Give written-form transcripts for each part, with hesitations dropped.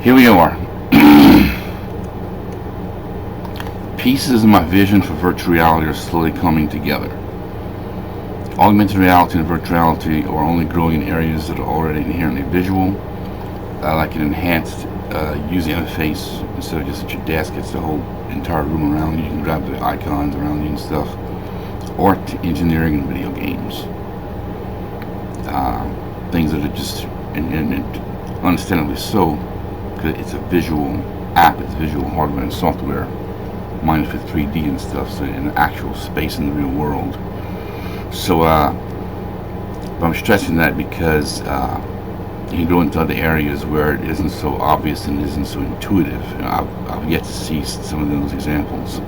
Here we are. Pieces of my vision for virtual reality are slowly coming together. Augmented reality and virtual reality are only growing in areas that are already inherently visual, like an enhanced user interface. Instead of just at your desk, it's the whole entire room around you. You can grab the icons around you and stuff. Art, engineering, and video games. Things that are just, and understandably so, because it's a visual app, it's visual hardware and software, minus for 3D and stuff, so in actual space in the real world. So, but I'm stressing that because you can go into other areas where it isn't so obvious and isn't so intuitive. And I've yet to see some of those examples.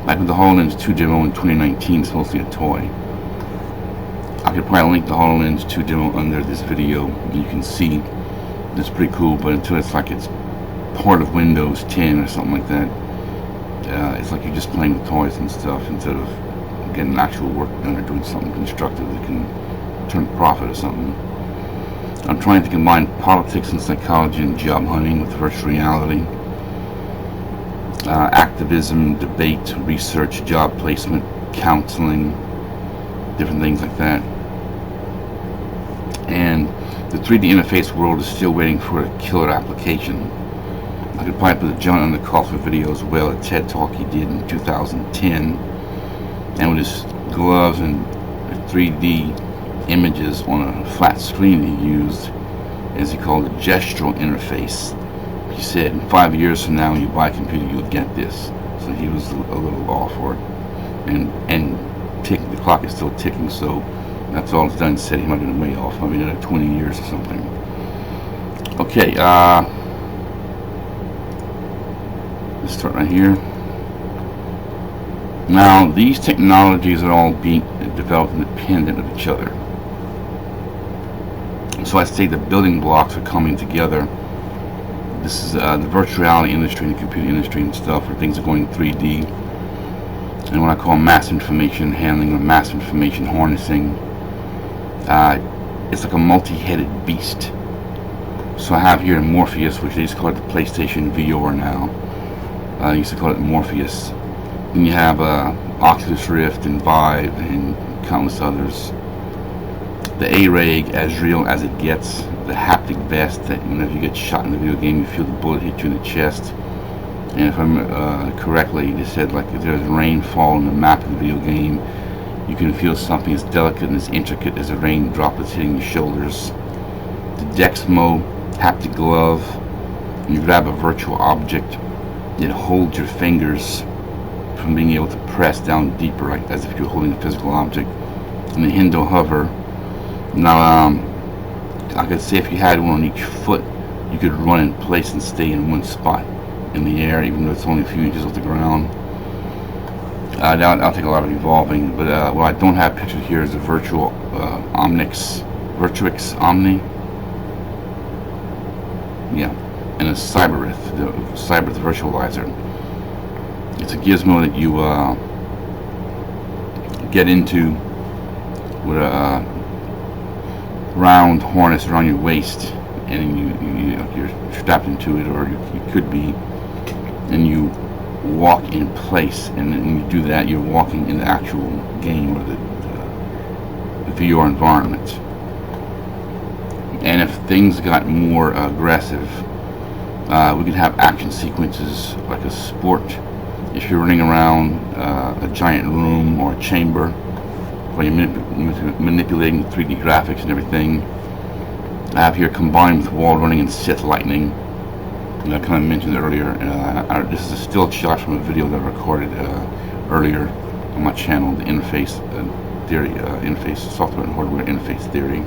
Like with the Hololens 2 demo in 2019, it's mostly a toy. I could probably link the Hololens 2 demo under this video. You can see it's pretty cool, but until it's like it's part of Windows 10 or something like that, it's like you're just playing with toys and stuff instead of getting actual work done or doing something constructive that can turn a profit or something. I'm trying to combine politics and psychology and job hunting with virtual reality. Activism, debate, research, job placement, counseling, different things like that. And the 3D interface world is still waiting for a killer application. I could probably put a John Underkoffler video as well, a TED talk he did in 2010, and with his gloves and 3D images on a flat screen he used, as he called it, gestural interface. He said, in 5 years from now, when you buy a computer, you'll get this. So he was a little off for it. And the clock is still ticking, so that's all it's done. Said he might have been way off, maybe another 20 years or something. Okay, let's start right here. Now, these technologies are all being developed independent of each other. So I say the building blocks are coming together. This is the virtual reality industry and the computer industry and stuff, where things are going 3D. And what I call mass information handling or mass information harnessing. It's like a multi-headed beast. So I have here Morpheus, which they used to call it the PlayStation VR now. I used to call it Morpheus. Then you have Oculus Rift and Vive and countless others. The Araig, as real as it gets. The haptic vest that whenever you get shot in the video game, you feel the bullet hit you in the chest. And if I remember correctly, they said like if there's rainfall in the map of the video game, you can feel something as delicate and as intricate as the rain droplets hitting your shoulders. The Dexmo haptic glove, you grab a virtual object, it holds your fingers from being able to press down deeper, like as if you're holding a physical object. And the Hendo Hover. Now, I could say if you had one on each foot, you could run in place and stay in one spot in the air, even though it's only a few inches off the ground. That'll take a lot of evolving, but what I don't have pictured here is a Virtuix Omni. Yeah, and a Cyberith, the Cyberith virtualizer. It's a gizmo that you get into with a round harness around your waist, and you're strapped into it, or you could be, and you walk in place, and when you do that, you're walking in the actual game or the VR environment. And if things got more aggressive, we could have action sequences like a sport. If you're running around a giant room or a chamber where you're manipulating the 3D graphics and everything. I have here combined with wall running and Sith lightning. And I kind of mentioned earlier. This is a still shot from a video that I recorded earlier on my channel, the interface theory, interface software and hardware interface theory.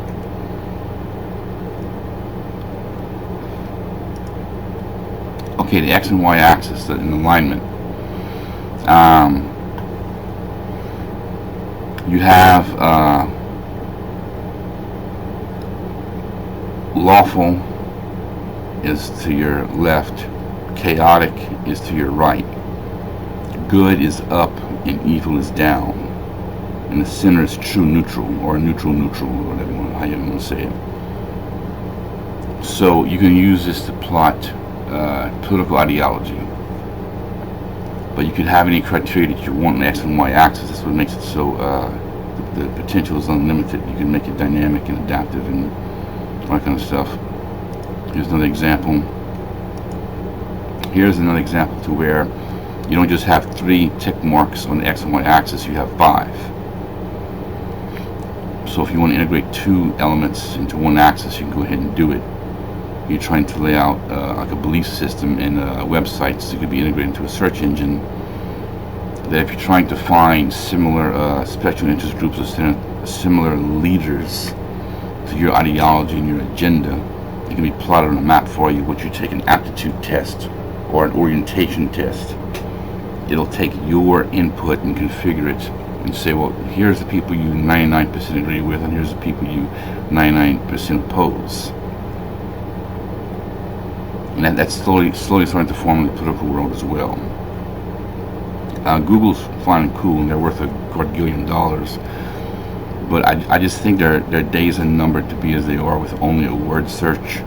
Okay, the X and Y axis in alignment. You have lawful is to your left, chaotic is to your right, good is up and evil is down, and the center is true neutral, or neutral neutral, or whatever how you want to say it. So you can use this to plot political ideology. But you could have any criteria that you want on the X and Y axis. That's what makes it so, the potential is unlimited. You can make it dynamic and adaptive and all that kind of stuff. Here's another example. Here's another example to where you don't just have 3 tick marks on the X and Y axis, you have 5. So if you want to integrate 2 elements into one axis, you can go ahead and do it. You're trying to lay out like a belief system in websites that could be integrated into a search engine. That if you're trying to find similar special interest groups or similar leaders to your ideology and your agenda, it can be plotted on a map for you. What you take an aptitude test or an orientation test, it'll take your input and configure it and say, well, here's the people you 99% agree with, and here's the people you 99% oppose. And that's slowly starting to form in the political world as well. Google's fine and cool, and they're worth a quadrillion dollars. But I just think their days are numbered to be as they are with only a word search.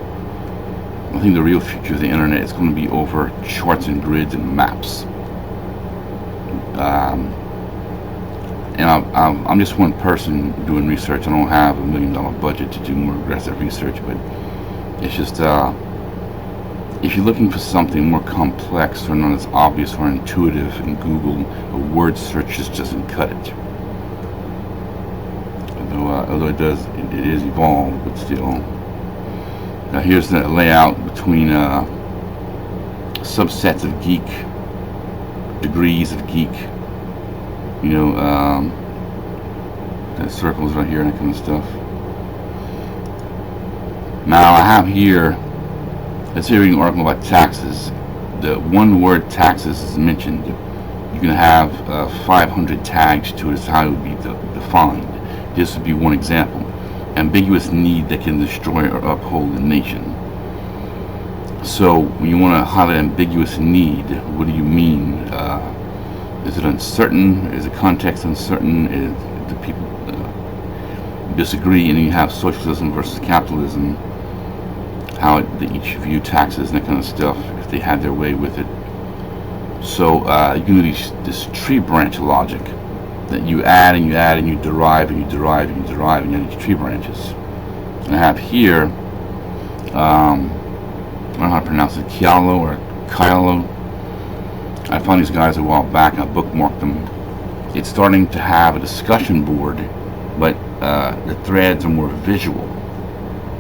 I think the real future of the internet is going to be over charts and grids and maps. And I'm just one person doing research. I don't have $1 million budget to do more aggressive research, but it's just if you're looking for something more complex or not as obvious or intuitive in Google, a word search just doesn't cut it. Although it is evolved, but still. Now here's the layout between subsets of geek, degrees of geek. You know, the circles right here and that kind of stuff. Now I have here, let's say reading an article about taxes. The one word taxes is mentioned. You can have 500 tags to it as to how it would be defined. This would be one example. Ambiguous need that can destroy or uphold a nation. So when you want to highlight ambiguous need, what do you mean? Is it uncertain? Is the context uncertain? Do people disagree? And you have socialism versus capitalism. How they each view taxes and that kind of stuff if they had their way with it. So you can do this tree branch logic that you add and you add and you derive and you derive and you derive and you add these tree branches. And I have here, I don't know how to pronounce it, Kyalo or Kylo. I found these guys a while back and I bookmarked them. It's starting to have a discussion board, but the threads are more visual.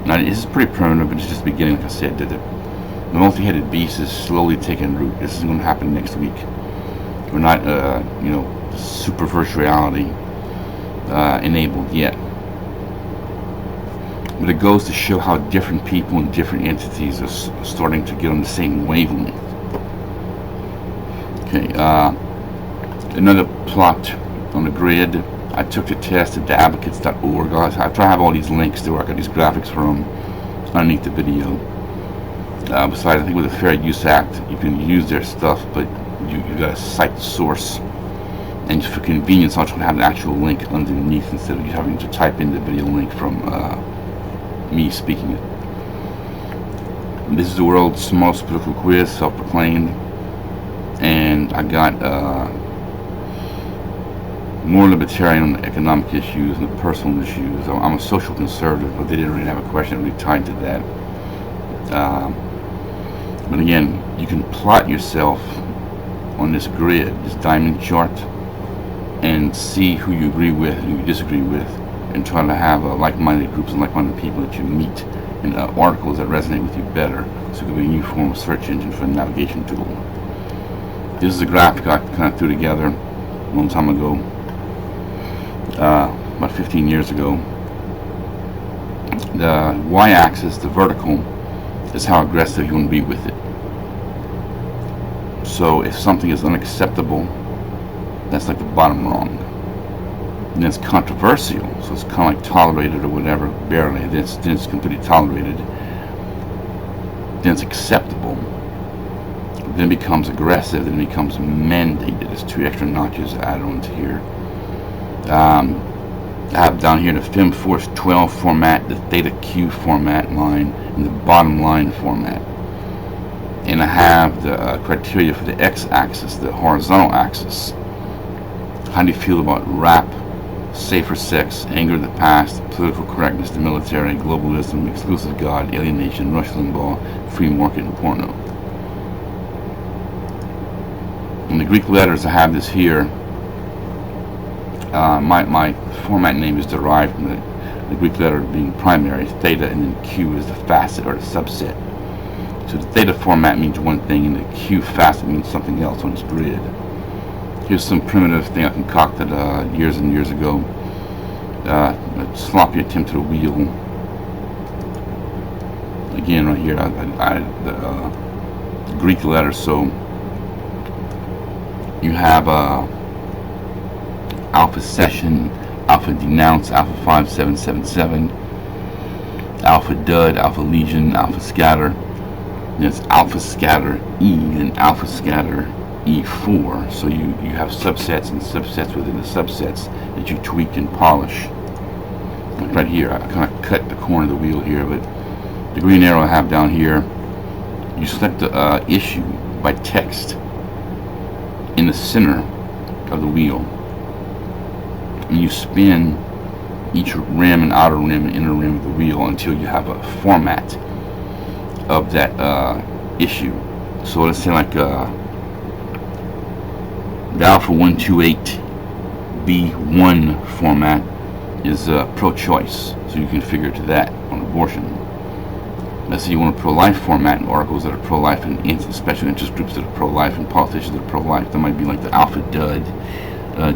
Now this is pretty primitive, but it's just beginning. Like I said, the multi-headed beast is slowly taking root. This is going to happen next week. We're not, you know, super virtual reality enabled yet. But it goes to show how different people and different entities are starting to get on the same wavelength. Okay, another plot on the grid. I took the test at theadvocates.org. I try to have all these links to where I got these graphics from underneath the video. Besides, I think with the Fair Use Act, you can use their stuff, but you got to cite the source. And for convenience, I'll try to have the actual link underneath instead of you having to type in the video link from me speaking it. This is the world's smallest political quiz, self-proclaimed. And I got more libertarian on the economic issues and the personal issues. I'm a social conservative, but they didn't really have a question really tied to that. But again, you can plot yourself on this grid, this diamond chart, and see who you agree with, who you disagree with, and try to have like-minded groups and like-minded people that you meet, and articles that resonate with you better, so it could be a new form of search engine for a navigation tool. This is a graphic I kind of threw together a long time ago, about 15 years ago. The y-axis, the vertical, is how aggressive you want to be with it. So if something is unacceptable, that's like the bottom rung. And it's controversial, so it's kind of like tolerated or whatever, barely. Then it's completely tolerated. Then it's acceptable. Then it becomes aggressive, then it becomes mandated. There's 2 extra notches added onto here. I have down here the FemForce 12 format, the Theta Q format line, and the bottom line format. And and I have the criteria for the x-axis, the horizontal axis. How do you feel about rap, safer sex, anger of the past, political correctness, the military, globalism, exclusive God, alienation, Rush Limbaugh, free market, and porno? In the Greek letters, I have this here. My format name is derived from the Greek letter being primary, theta, and then Q is the facet or the subset. So the theta format means one thing, and the Q facet means something else on this grid. Here's some primitive thing I concocted years and years ago. A sloppy attempt at a wheel. Again, right here, I the Greek letters. So you have Alpha Session, Alpha Denounce, Alpha 5777, Alpha Dud, Alpha Legion, Alpha Scatter. There's Alpha Scatter E and Alpha Scatter E4. So you have subsets and subsets within the subsets that you tweak and polish. Like right here, I kind of cut the corner of the wheel here, but the green arrow I have down here, you select the issue by text in the center of the wheel, and you spin each rim and outer rim and inner rim of the wheel until you have a format of that issue. So let's say like the Alpha 128 B1 format is pro-choice, so you configure to that on abortion. Let's say you want a pro-life format and articles that are pro-life and special interest groups that are pro-life and politicians that are pro-life. That might be like the Alpha Dud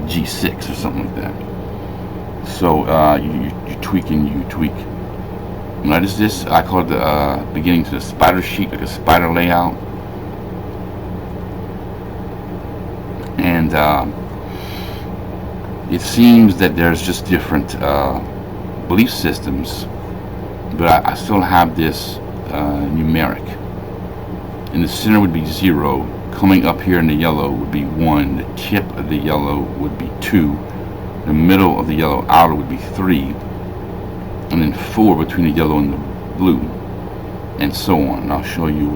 G6 or something like that. So you tweak and you tweak. Now this I call it the beginning to the spider sheet, like a spider layout. And it seems that there's just different belief systems, but I still have this numeric. In the center would be 0. Coming up here in the yellow would be 1. The tip of the yellow would be 2. The middle of the yellow outer would be 3. And then 4 between the yellow and the blue, and so on. And I'll show you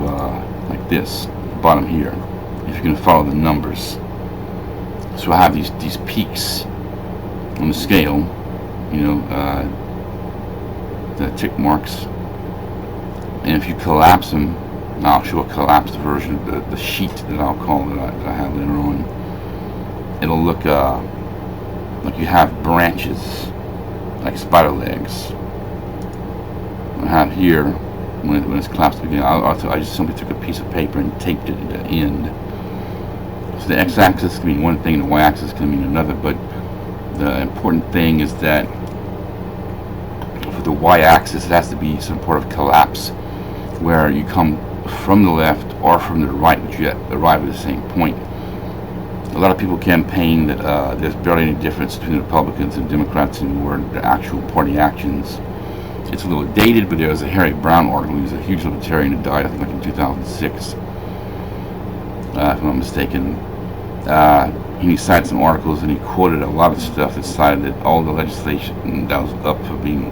like this, bottom here, if you can follow the numbers. So I have these peaks on the scale, you know, the tick marks, and if you collapse them, I'll show a collapsed version of the sheet that I'll call that I have later on. It'll look like you have branches, like spider legs. I have here, when it's collapsed again, I just simply took a piece of paper and taped it at the end. So the x-axis can mean one thing, and the y-axis can mean another, but the important thing is that for the y-axis it has to be some sort of collapse where you come from the left or from the right, but you arrive at the same point. A lot of people campaign that there's barely any difference between the Republicans and Democrats anymore, the actual party actions. It's a little dated, but there was a Harry Brown article. He was a huge libertarian who died, I think, like in 2006, if I'm not mistaken. He cited some articles and he quoted a lot of stuff that cited that all the legislation that was up for being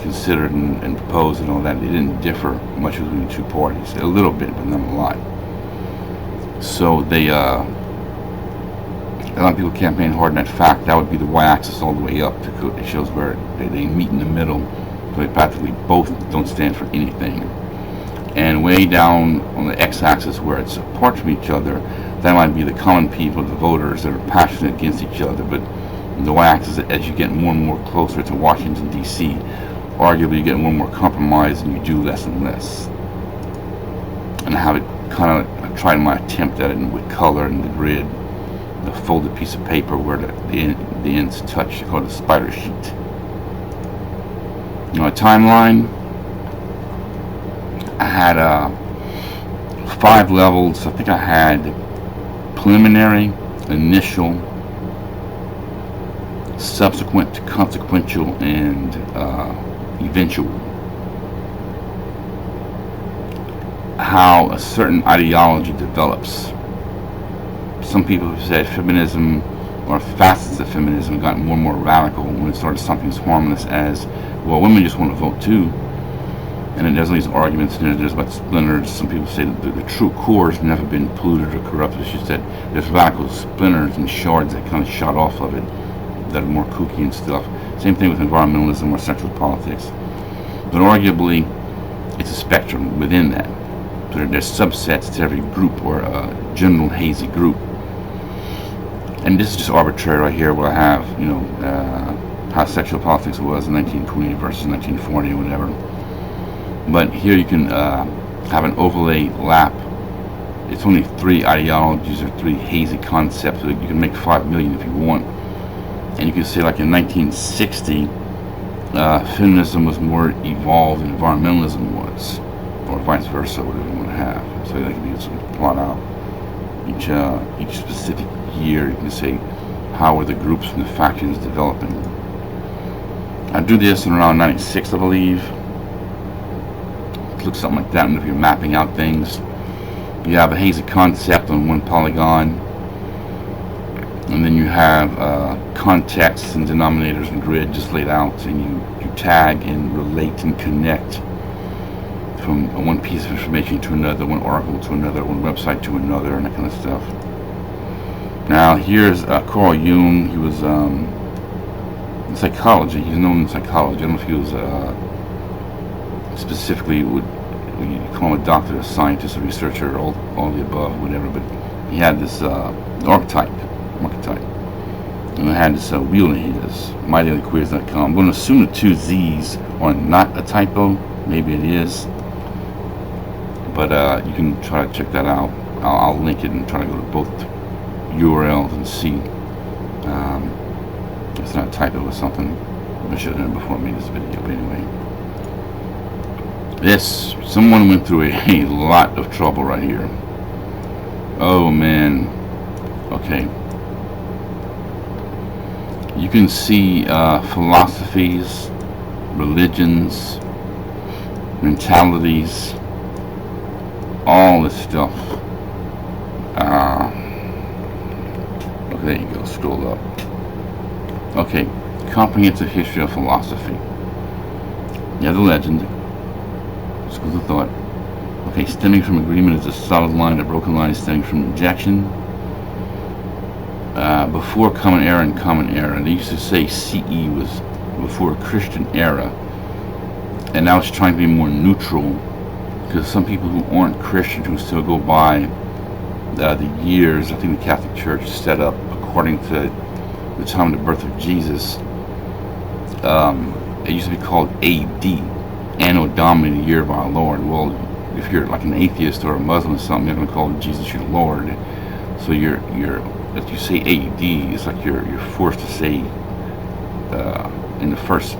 considered and proposed and all that, they didn't differ much between the two parties. A little bit, but not a lot. So they, a lot of people campaign hard on that fact. That would be the y-axis all the way up. It shows where they meet in the middle. So they practically both don't stand for anything. And way down on the x-axis where it's apart from each other, that might be the common people, the voters that are passionate against each other. But the y-axis, as you get more and more closer to Washington, D.C., arguably you get more and more compromise and you do less and less. And I have it kind of tried my attempt at it with color and the grid, the folded piece of paper where the ends touch, called a spider sheet. You know, a timeline, I had 5 levels. I think I had preliminary, initial, subsequent, consequential, and eventual. How a certain ideology develops. Some people have said feminism, or facets of feminism, got more and more radical when it started something as harmless as, well, women just want to vote too. And then there's all these arguments, and there's about splinters. Some people say that the true core has never been polluted or corrupted. It's just that there's radical splinters and shards that kind of shot off of it that are more kooky and stuff. Same thing with environmentalism or sexual politics. But arguably, it's a spectrum within that. So there's subsets to every group, or a general hazy group. And this is just arbitrary right here, where I have, you know, how sexual politics was in 1920 versus 1940 or whatever. But here you can have an overlay lap. It's only 3 ideologies or 3 hazy concepts. So you can make 5 million if you want. And you can say, like in 1960, feminism was more evolved than environmentalism was, or vice versa, whatever you want to have. So you can use some plot out each specific year. You can say how are the groups and the factions developing. I do this in around 96, I believe. It looks something like that. And if you're mapping out things, you have a hazy concept on one polygon, and then you have contexts and denominators and grid just laid out, and you tag and relate and connect from one piece of information to another, one article to another, one website to another, and that kind of stuff. Now here's Carl Jung. He was in psychology. He's known in psychology. I don't know if he was specifically would you call him a doctor, a scientist, a researcher, all the above, whatever. But he had this archetype, and I had this wheel in his mydailyquiz.com. I'm going to assume the 2 Z's are not a typo. Maybe it is, but you can try to check that out. I'll link it and try to go to both URLs and see if it's not a typo or something. I should have done it before I made this video, but anyway. Someone went through a lot of trouble right here. Oh man. Okay. You can see philosophies, religions, mentalities, all this stuff. Okay, there you go. Scroll up. Okay, comprehensive history of philosophy. You have the legend. Schools of thought. Okay, stemming from agreement is a solid line. A broken line is stemming from rejection. Before Common Era and Common Era. They used to say CE was before Christian era, and now it's trying to be more neutral, because some people who aren't Christian, who still go by the years, I think the Catholic Church set up according to the time of the birth of Jesus. It used to be called AD, Anno Domini, the year of our Lord. Well, if you're like an atheist or a Muslim or something, they're going to call Jesus your Lord. So if you say AD, it's like you're forced to say in the first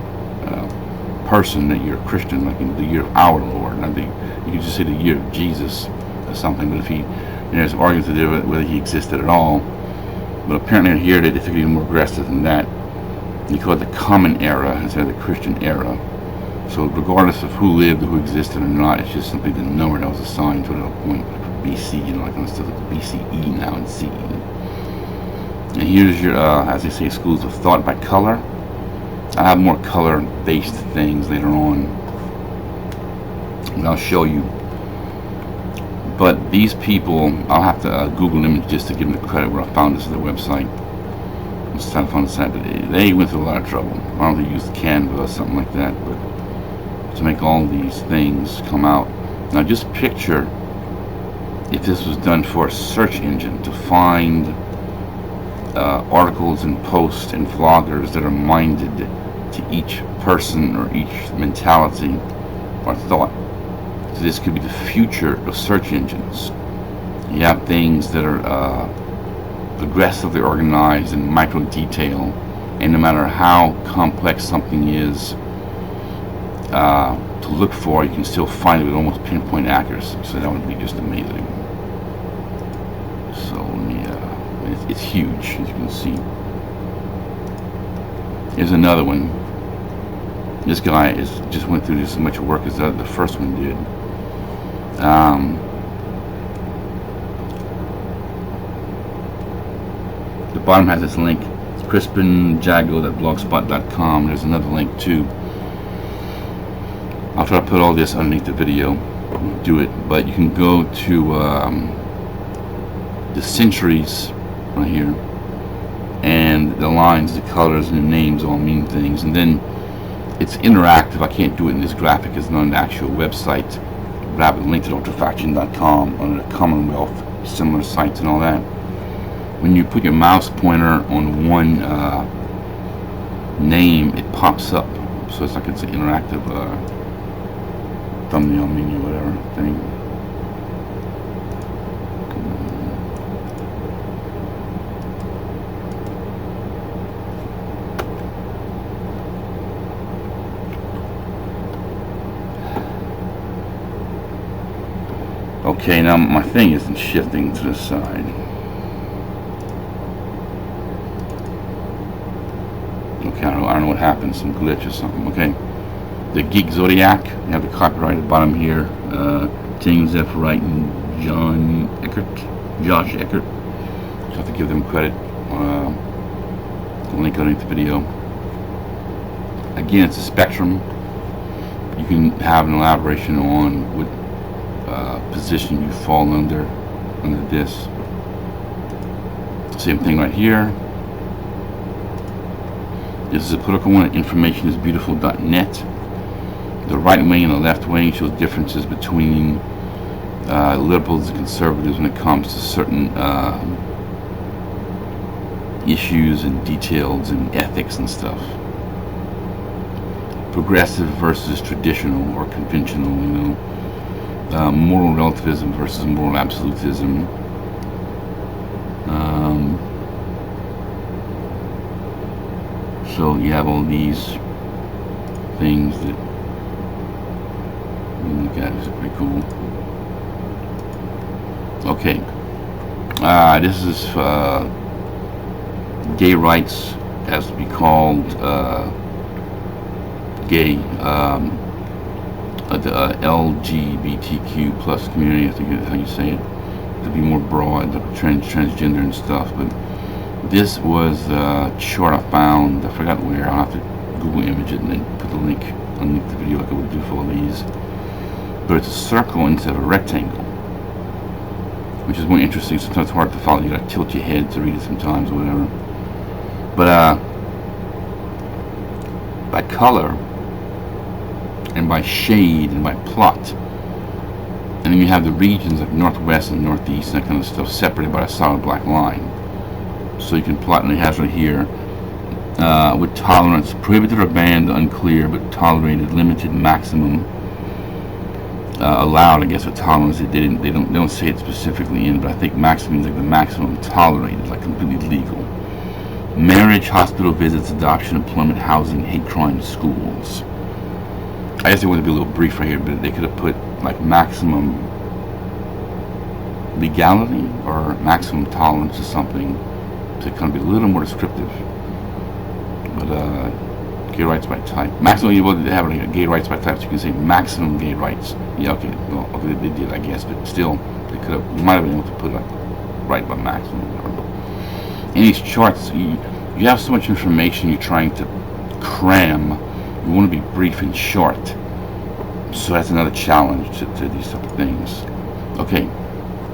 person that you're a Christian, like in the year of our Lord. Now you can just say the year of Jesus or something. But if there's arguments whether he existed at all. But apparently here they think even more aggressive than that. You call it the Common Era instead of the Christian Era. So regardless of who lived or who existed or not, it's just simply the number that was assigned to that point, like BC, like kind of stuff, like BCE now and CE. And here's your, as they say, schools of thought by color. I have more color-based things later on, and I'll show you. But these people, I'll have to Google them just to give them the credit where I found this on their website. I'm just trying to find the site, but they went through a lot of trouble. I don't know if they used Canva or something like that, but to make all these things come out. Now just picture if this was done for a search engine to find articles and posts and vloggers that are minded to each person or each mentality or thought. So this could be the future of search engines. You have things that are aggressively organized in micro detail, and no matter how complex something is to look for, you can still find it with almost pinpoint accuracy. So that would be just amazing. So it's huge, as you can see. Here's another one. This guy just went through as much work as the first one did. The bottom has this link, crispinjago.blogspot.com. There's another link too. I'll try to put all this underneath the video, do it, but you can go to the centuries right here, and the lines, the colors, and the names all mean things, and then it's interactive. I can't do it in this graphic, it's not an actual website, but I have it linked at ultrafaction.com under the Commonwealth, similar sites and all that. When you put your mouse pointer on one name, it pops up, so it's like it's an interactive thumbnail menu, whatever thing. Okay, now my thing isn't shifting to the side. Okay, I don't know what happened, some glitch or something. Okay, the Geek Zodiac, you have the copyright at the bottom here. James F. Wright and Josh Eckert. You have to give them credit. The link underneath the video. Again, it's a spectrum. You can have an elaboration on what position you fall under this. Same thing right here. This is a political one. Information is beautiful.net. The right wing and the left wing shows differences between liberals and conservatives when it comes to certain issues and details and ethics and stuff. Progressive versus traditional or conventional, you know. Moral relativism versus moral absolutism. So you have all these things that you look at. It's pretty cool. Okay, this is gay rights, as to be called gay. The LGBTQ plus community, I think is how you say it, to be more broad, transgender and stuff. But this was a chart I found, I forgot where. I'll have to Google image it and then put the link underneath the video like I would do for all these. But it's a circle instead of a rectangle, which is more interesting. Sometimes it's hard to follow. You gotta tilt your head to read it sometimes or whatever. But by color and by shade and by plot, and then you have the regions like northwest and northeast and that kind of stuff separated by a solid black line. So you can plot, and it has right here with tolerance, prohibited or banned, unclear, but tolerated, limited, maximum, allowed. I guess with tolerance, they don't say it specifically in, but I think maximum is like the maximum tolerated, like completely legal. Marriage, hospital visits, adoption, employment, housing, hate crime, schools. I guess they want to be a little brief right here, but they could have put like maximum legality or maximum tolerance or something to kind of be a little more descriptive. But gay rights by type. Maximum, you would have gay rights by type, so you can say maximum gay rights. Yeah, okay, well, okay, they did, I guess, but still, they could have, might have been able to put like right by maximum. In these charts, you have so much information you're trying to cram. You want to be brief and short, so that's another challenge to these type of things. Okay,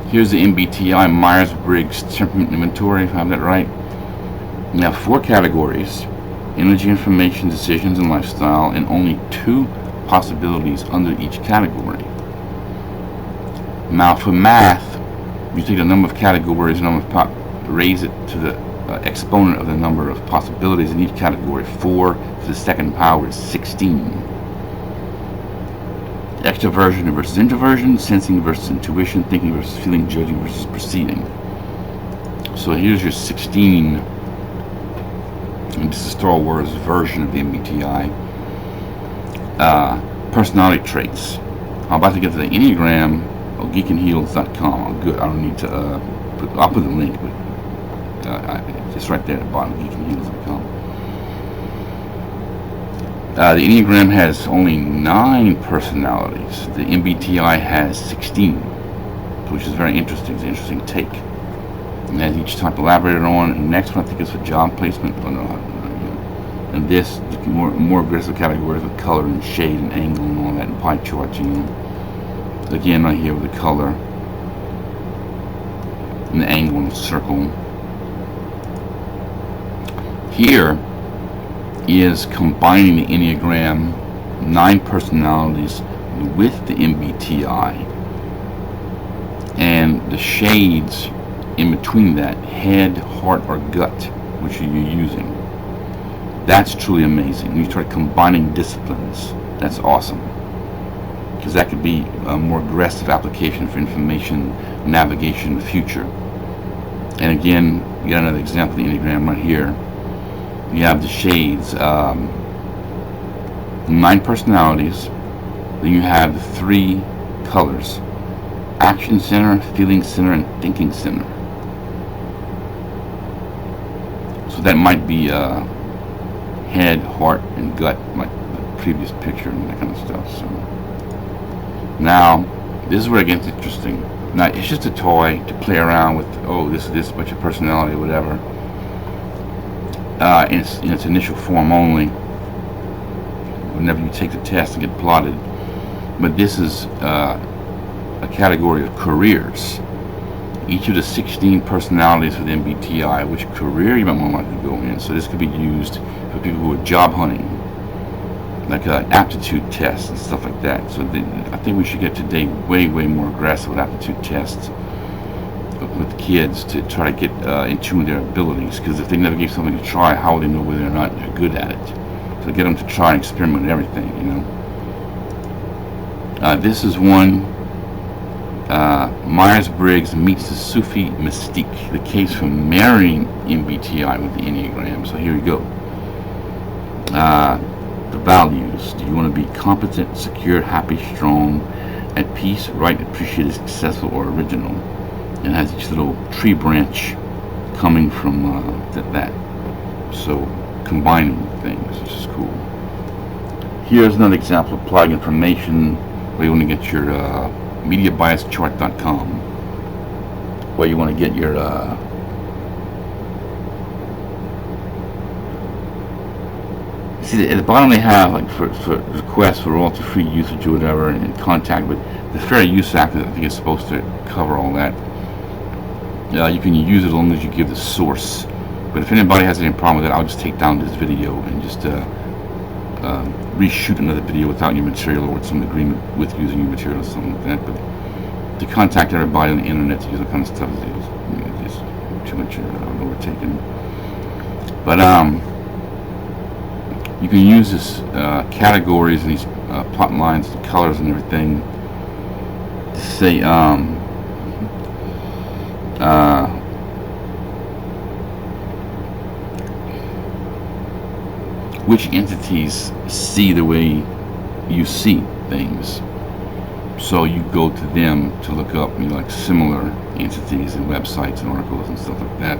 here's the MBTI, Myers-Briggs Temperament Inventory, if I have that right. You have 4 categories: energy, information, decisions, and lifestyle, and only 2 possibilities under each category. Now for math, you take the number of categories, raise it to the exponent of the number of possibilities in each category. 4 to the second power is 16. Extroversion versus introversion, sensing versus intuition, thinking versus feeling, judging versus perceiving. So here's your 16, and this is Star Wars version of the MBTI. Personality traits. I'm about to get to the Enneagram. geekandheals.com. Oh, good. I don't need to I'll put the link, but it's right there at the bottom, geekandheals.com. The Enneagram has only 9 personalities. The MBTI has 16, which is very interesting. It's an interesting take. And has each type elaborated on. And the next one I think is for job placement. Oh, no, And this, the more aggressive categories with color and shade and angle and all that, and pie charts, you know. Again, right here with the color and the angle and the circle. Here is combining the Enneagram 9 personalities with the MBTI and the shades in between that, head, heart, or gut, which are you using. That's truly amazing. When you start combining disciplines, that's awesome, because that could be a more aggressive application for information navigation in the future. And again, you got another example of the Enneagram right here. You have the shades, 9 personalities, then you have the 3 colors: action center, feeling center, and thinking center. So that might be head, heart, and gut, like the previous picture and that kind of stuff. So now this is where it gets interesting. Now it's just a toy to play around with. Oh, this but your personality or whatever. In its initial form only. Whenever you take the test and get plotted. But this is a category of careers. Each of the 16 personalities for the MBTI, which career you might more likely to go in. So this could be used for people who are job hunting, like aptitude tests and stuff like that. So I think we should get today way more aggressive with aptitude tests with kids to try to get in tune with their abilities, because if they never gave something to try, how would they know whether or not they're good at it? So get them to try and experiment with everything, you know. This is one, Myers-Briggs meets the Sufi Mystique, the case for marrying MBTI with the Enneagram. So here we go. The values: do you want to be competent, secure, happy, strong, at peace, right, appreciated, successful, or original? And it has each little tree branch coming from that. So combining things, which is cool. Here's another example of plug information where you want to get your mediabiaschart.com, where you want to get your see, at the bottom they have like for requests for royalty-free usage or whatever, and contact with the Fair Use Act. I think it's supposed to cover all that. You can use it as long as you give the source. But if anybody has any problem with that, I'll just take down this video and just reshoot another video without your material, or with some agreement with using your material or something like that. But to contact everybody on the internet to use that kind of stuff is too much overtaken. But you can use this categories and these plot lines, the colors and everything to say which entities see the way you see things. So you go to them to look up, you know, like similar entities and websites and articles and stuff like that.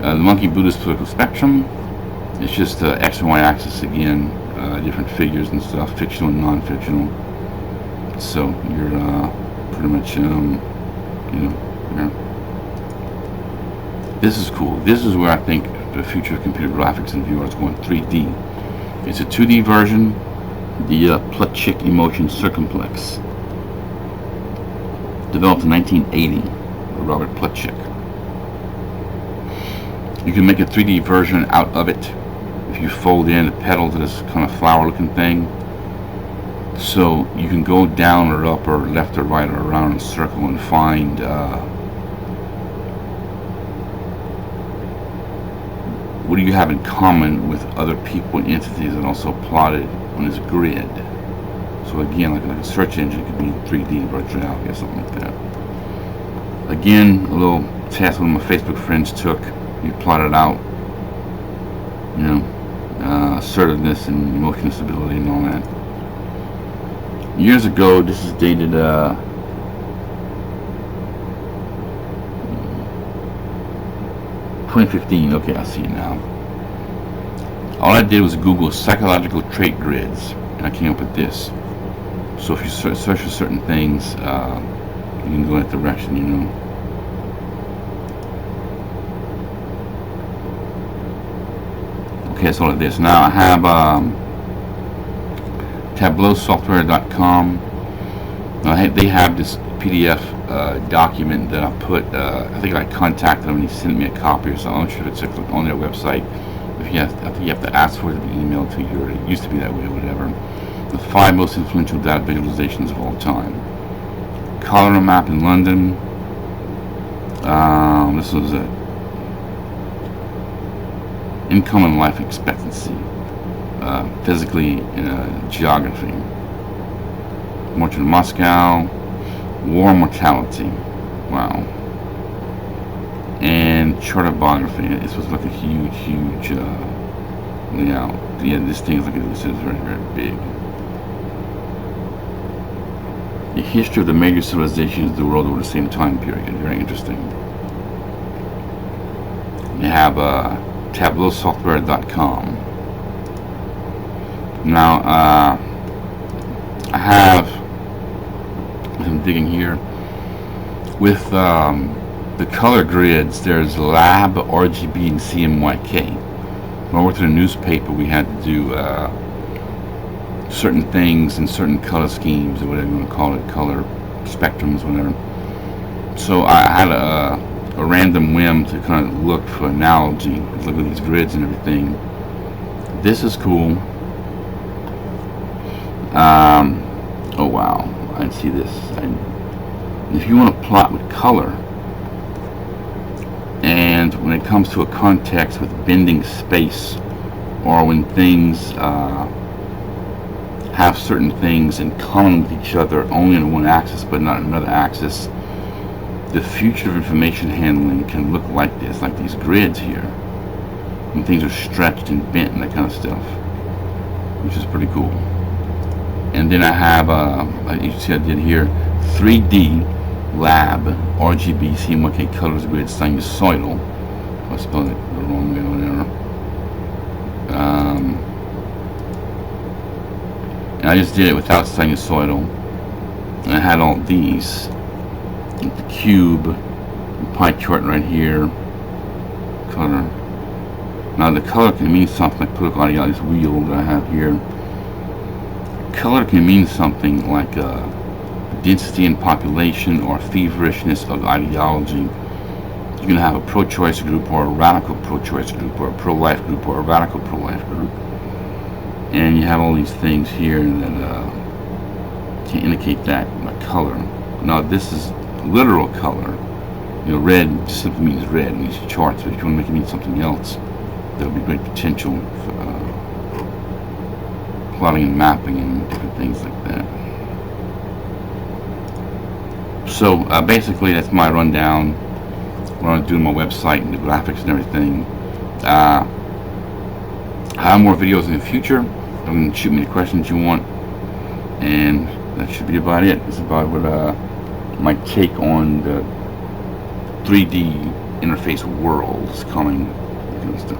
The Monkey Buddhist political spectrum. It's just the X and Y axis again, different figures and stuff, fictional and non-fictional. So you're pretty much, you know. This is cool. This is where I think the future of computer graphics and VR is going. 3D. It's a 2D version. The Plutchik emotion circumplex, developed in 1980 by Robert Plutchik. You can make a 3D version out of it if you fold in the petals of this kind of flower looking thing. So you can go down or up or left or right or around in a circle and find what do you have in common with other people and entities, and also plotted on this grid. So again, like a search engine could be 3D virtual reality or something like that. Again, a little test one of my Facebook friends took. He plotted out, you know, assertiveness and emotional stability and all that. Years ago, this is dated 2015. Okay, I see it now. All I did was Google psychological trait grids, and I came up with this. So if you search for certain things, you can go in that direction, you know. Okay, so like this. Now I have tableausoftware.com. Now they have this PDF document that I put. I think I contacted them and he sent me a copy or something. I'm not sure if it's on their website. If you have, I think you have to ask for it to be emailed to you, or it used to be that way, or whatever. The 5 most influential data visualizations of all time. Cholera map in London. This was a income and life expectancy, physically, geography. March in Moscow, war mortality, wow, and chartography. This was like a huge layout. Yeah, this thing is like this is very, very big. The history of the major civilizations of the world over the same time period. Very interesting. You have tableausoftware.com. Now I have, I'm digging here with the color grids. There's lab, RGB, and CMYK. When I worked in a newspaper, we had to do certain things in certain color schemes, or whatever you want to call it, color spectrums, whatever. So I had a random whim to kind of look for analogy, look at these grids and everything. This is cool. Oh wow, I see this. If you want to plot with color, and when it comes to a context with bending space, or when things have certain things in common with each other only on one axis but not another axis, the future of information handling can look like this, like these grids here, when things are stretched and bent and that kind of stuff, which is pretty cool. And then I have, you see I did here, 3D lab RGB CMYK colors grid sinusoidal. I spelled it the wrong way or whatever. And I just did it without sinusoidal. And I had all these. The cube, the pie chart right here, color. Now the color can mean something, like political ideology, this wheel that I have here. Color can mean something like density in population or feverishness of ideology. You can have a pro-choice group or a radical pro-choice group or a pro-life group or a radical pro-life group. And you have all these things here that can indicate that by color. Now this is literal color. You know, red just simply means red in these charts, but if you want to make it mean something else, there will be great potential for plotting and mapping and different things like that. So basically that's my rundown. What I'm doing my website and the graphics and everything. I have more videos in the future. You can shoot me the questions you want, and that should be about it. It's about what my take on the 3D interface world is coming, that kind of stuff.